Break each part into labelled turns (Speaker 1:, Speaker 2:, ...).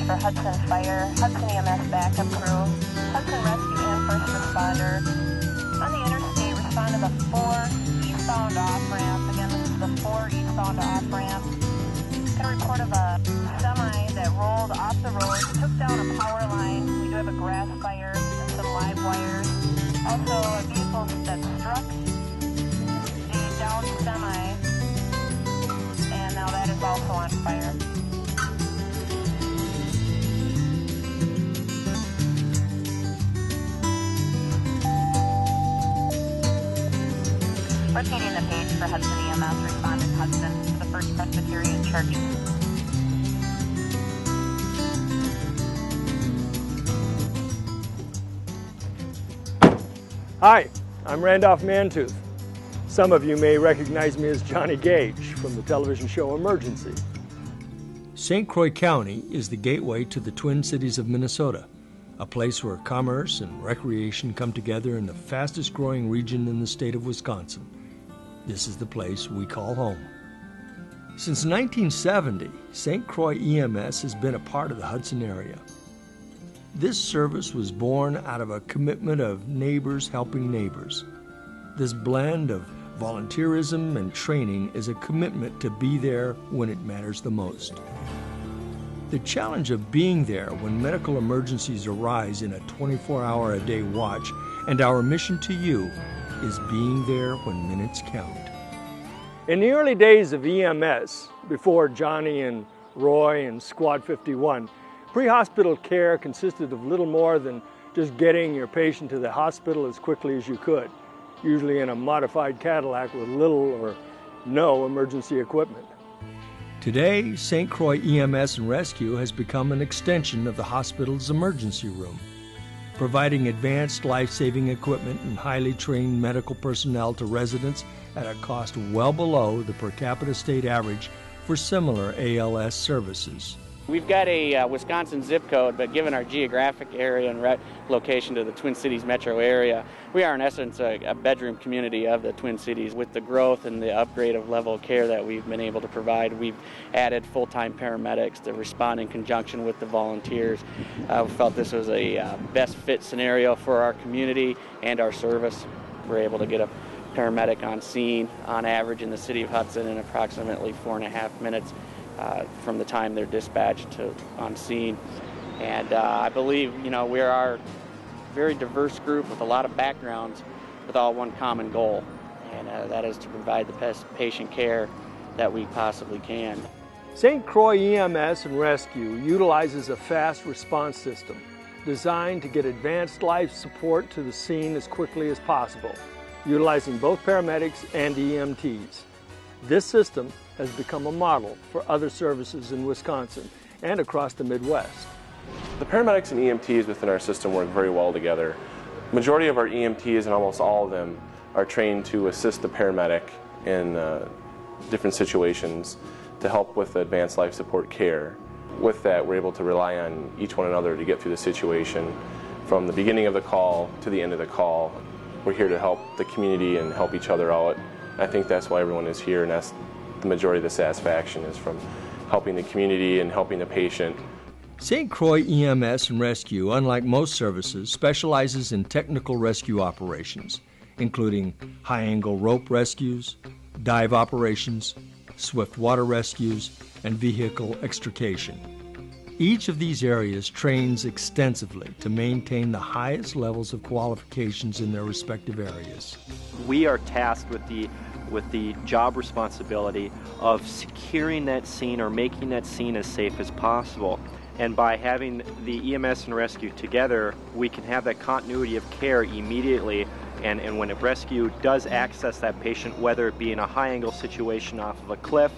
Speaker 1: for Hudson Fire, Hudson EMS backup crew, Hudson Rescue and first responder. On the interstate, respond to the 4 eastbound off-ramp. Again, this is the 4 eastbound off-ramp. Got a report of a semi that rolled off the road, took down a power line. We do have a grass fire and some live wires. Also, a vehicle that struck a downed semi, and now that is also on fire. Repeating the page for Hudson EMS, responding Hudson to the First Presbyterian Church.
Speaker 2: Hi, I'm Randolph Mantooth. Some of you may recognize me as Johnny Gage from the television show Emergency. St. Croix County is the gateway to the Twin Cities of Minnesota, a place where commerce and recreation come together in the fastest growing region in the state of Wisconsin. This is the place we call home. Since 1970, St. Croix EMS has been a part of the Hudson area. This service was born out of a commitment of neighbors helping neighbors. This blend of volunteerism and training is a commitment to be there when it matters the most. The challenge of being there when medical emergencies arise in a 24-hour-a-day watch, and our mission to you is being there when minutes count. In the early days of EMS, before Johnny and Roy and Squad 51, pre-hospital care consisted of little more than just getting your patient to the hospital as quickly as you could, usually in a modified Cadillac with little or no emergency equipment. Today, St. Croix EMS and Rescue has become an extension of the hospital's emergency room, providing advanced life-saving equipment and highly trained medical personnel to residents at a cost well below the per capita state average for similar ALS services.
Speaker 3: We've got a Wisconsin zip code, but given our geographic area and location to the Twin Cities metro area, we are in essence a bedroom community of the Twin Cities. With the growth and the upgrade of level of care that we've been able to provide, we've added full-time paramedics to respond in conjunction with the volunteers. We felt this was a best fit scenario for our community and our service. We're able to get a paramedic on scene on average in the city of Hudson in approximately 4.5 minutes. From the time they're dispatched to on scene. And I believe, we are a very diverse group with a lot of backgrounds with all one common goal, and that is to provide the best patient care that we possibly can.
Speaker 2: St. Croix EMS and Rescue utilizes a fast response system designed to get advanced life support to the scene as quickly as possible, utilizing both paramedics and EMTs. This system has become a model for other services in Wisconsin and across the Midwest.
Speaker 4: The paramedics and EMTs within our system work very well together. The majority of our EMTs, and almost all of them, are trained to assist the paramedic in different situations to help with advanced life support care. With that, we're able to rely on each one another to get through the situation from the beginning of the call to the end of the call. We're here to help the community and help each other out. I think that's why everyone is here, and that's the majority of the satisfaction is from helping the community and helping the patient.
Speaker 2: St. Croix EMS and Rescue, unlike most services, specializes in technical rescue operations, including high-angle rope rescues, dive operations, swift water rescues, and vehicle extrication. Each of these areas trains extensively to maintain the highest levels of qualifications in their respective areas.
Speaker 5: We are tasked with the job responsibility of securing that scene or making that scene as safe as possible. And by having the EMS and rescue together, we can have that continuity of care immediately. And when a rescue does access that patient, whether it be in a high-angle situation off of a cliff,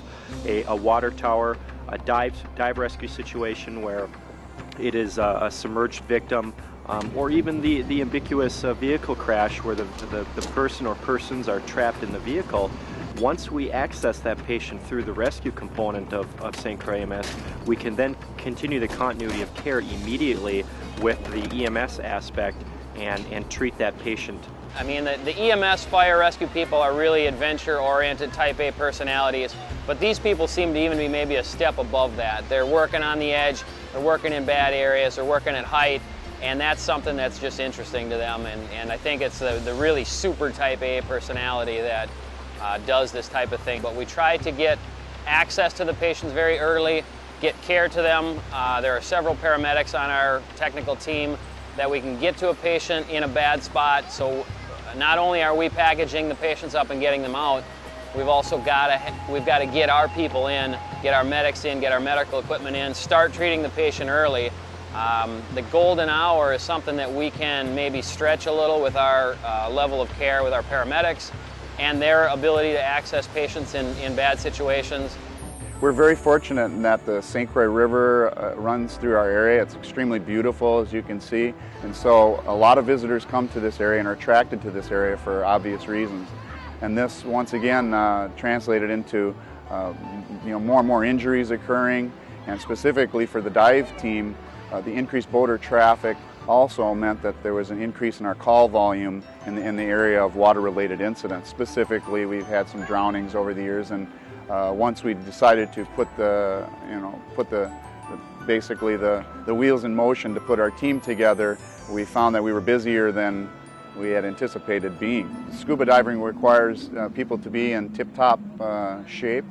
Speaker 5: a water tower, a dive rescue situation where it is a submerged victim, or even the ambiguous vehicle crash where the person or persons are trapped in the vehicle, once we access that patient through the rescue component of St. Croix EMS, we can then continue the continuity of care immediately with the EMS aspect and treat that patient
Speaker 6: I mean, the EMS fire rescue people are really adventure-oriented type A personalities, but these people seem to even be maybe a step above that. They're working on the edge, they're working in bad areas, they're working at height, and that's something that's just interesting to them. And I think it's the really super type A personality that does this type of thing. But we try to get access to the patients very early, get care to them. There are several paramedics on our technical team that we can get to a patient in a bad spot. So not only are we packaging the patients up and getting them out, we've also got to get our people in, get our medics in, get our medical equipment in, start treating the patient early. The golden hour is something that we can maybe stretch a little with our level of care with our paramedics and their ability to access patients in bad situations.
Speaker 7: We're very fortunate in that the St. Croix River runs through our area. It's extremely beautiful, as you can see, and so a lot of visitors come to this area and are attracted to this area for obvious reasons. And this, once again, translated into more and more injuries occurring, and specifically for the dive team, the increased boater traffic also meant that there was an increase in our call volume in the area of water-related incidents. Specifically, we've had some drownings over the years, and once we decided to put basically the wheels in motion to put our team together, we found that we were busier than we had anticipated being. Scuba diving requires people to be in tip-top shape,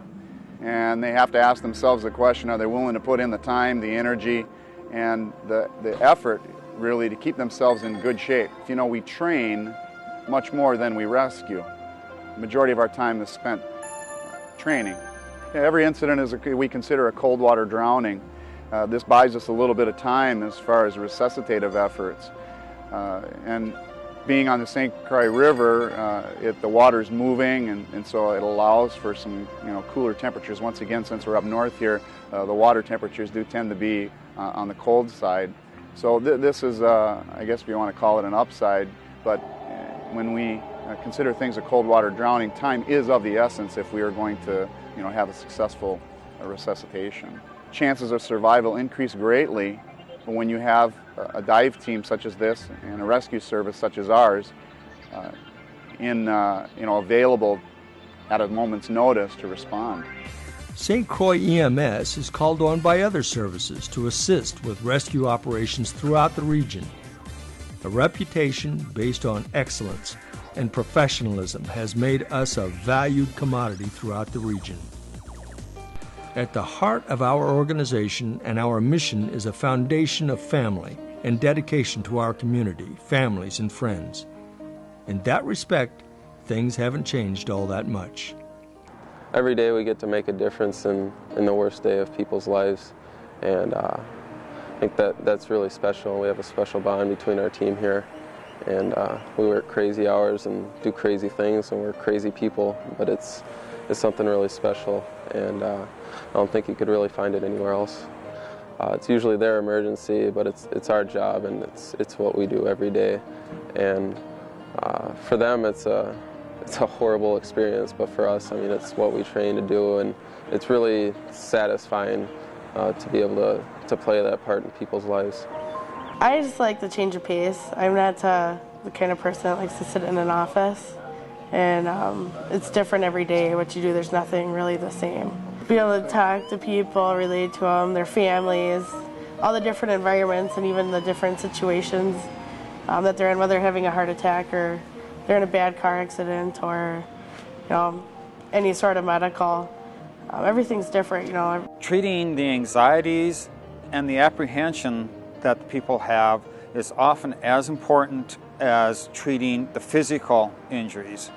Speaker 7: and they have to ask themselves the question, are they willing to put in the time, the energy, and the effort really to keep themselves in good shape. We train much more than we rescue. The majority of our time is spent training. Every incident we consider a cold water drowning. This buys us a little bit of time as far as resuscitative efforts. And being on the St. Croix River, the water's moving, and so it allows for some cooler temperatures. Once again, since we're up north here, the water temperatures do tend to be on the cold side. So this is, I guess if you want to call it an upside, but when we consider things a cold water drowning, time is of the essence if we are going to have a successful resuscitation. Chances of survival increase greatly when you have a dive team such as this and a rescue service such as ours available at a moment's notice to respond.
Speaker 2: St. Croix EMS is called on by other services to assist with rescue operations throughout the region. A reputation based on excellence and professionalism has made us a valued commodity throughout the region. At the heart of our organization and our mission is a foundation of family and dedication to our community, families, and friends. In that respect, things haven't changed all that much.
Speaker 4: Every day we get to make a difference in the worst day of people's lives, and I think that's really special. We have a special bond between our team here, and we work crazy hours and do crazy things, and we're crazy people, but it's something really special, and I don't think you could really find it anywhere else. It's usually their emergency, but it's our job, and it's what we do every day, and for them it's a horrible experience, but for us, I mean, it's what we train to do, and it's really satisfying to be able to play that part in people's lives.
Speaker 8: I just like the change of pace. I'm not the kind of person that likes to sit in an office, and it's different every day. What you do, there's nothing really the same. Be able to talk to people, relate to them, their families, all the different environments, and even the different situations that they're in, whether they're having a heart attack or they're in a bad car accident or any sort of medical. Everything's different,
Speaker 9: Treating the anxieties and the apprehension that the people have is often as important as treating the physical injuries.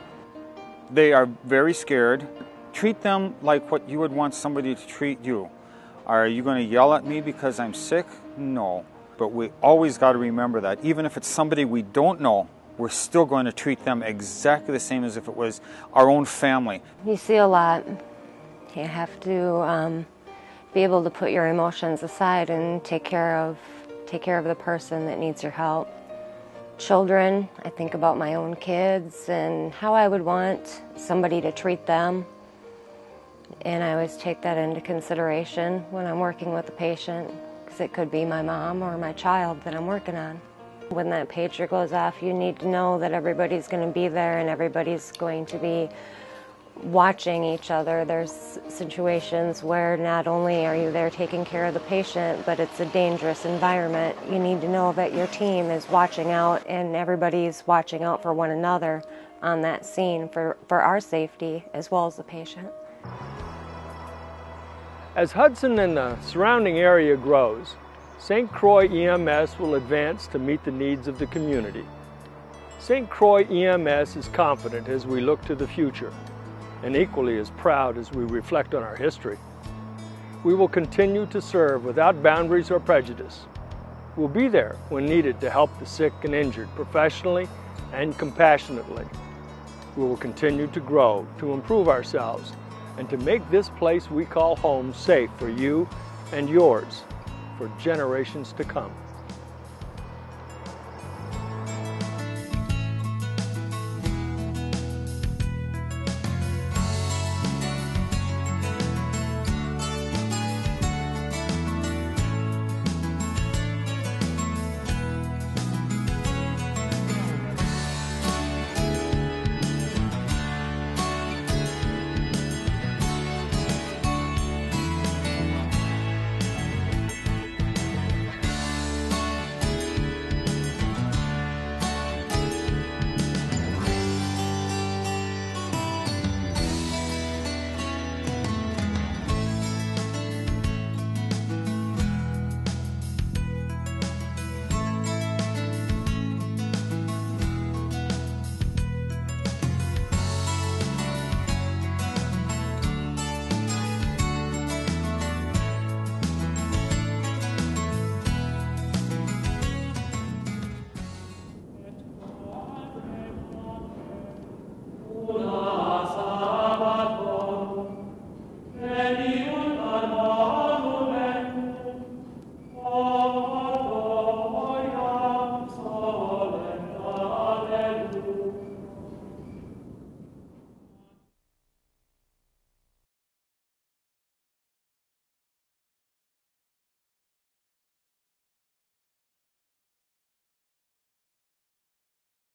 Speaker 9: They are very scared. Treat them like what you would want somebody to treat you. Are you going to yell at me because I'm sick? No. But we always got to remember that even if it's somebody we don't know, we're still going to treat them exactly the same as if it was our own family.
Speaker 10: You see a lot. You have to be able to put your emotions aside and take care of the person that needs your help. Children, I think about my own kids and how I would want somebody to treat them. And I always take that into consideration when I'm working with a patient, because it could be my mom or my child that I'm working on. When that pager goes off, you need to know that everybody's going to be there and everybody's going to be watching each other. There's situations where not only are you there taking care of the patient, but it's a dangerous environment. You need to know that your team is watching out and everybody's watching out for one another on that scene for our safety as well as the patient.
Speaker 2: As Hudson and the surrounding area grows, St. Croix EMS will advance to meet the needs of the community. St. Croix EMS is confident as we look to the future, and equally as proud as we reflect on our history. We will continue to serve without boundaries or prejudice. We'll be there when needed to help the sick and injured professionally and compassionately. We will continue to grow, to improve ourselves, and to make this place we call home safe for you and yours for generations to come.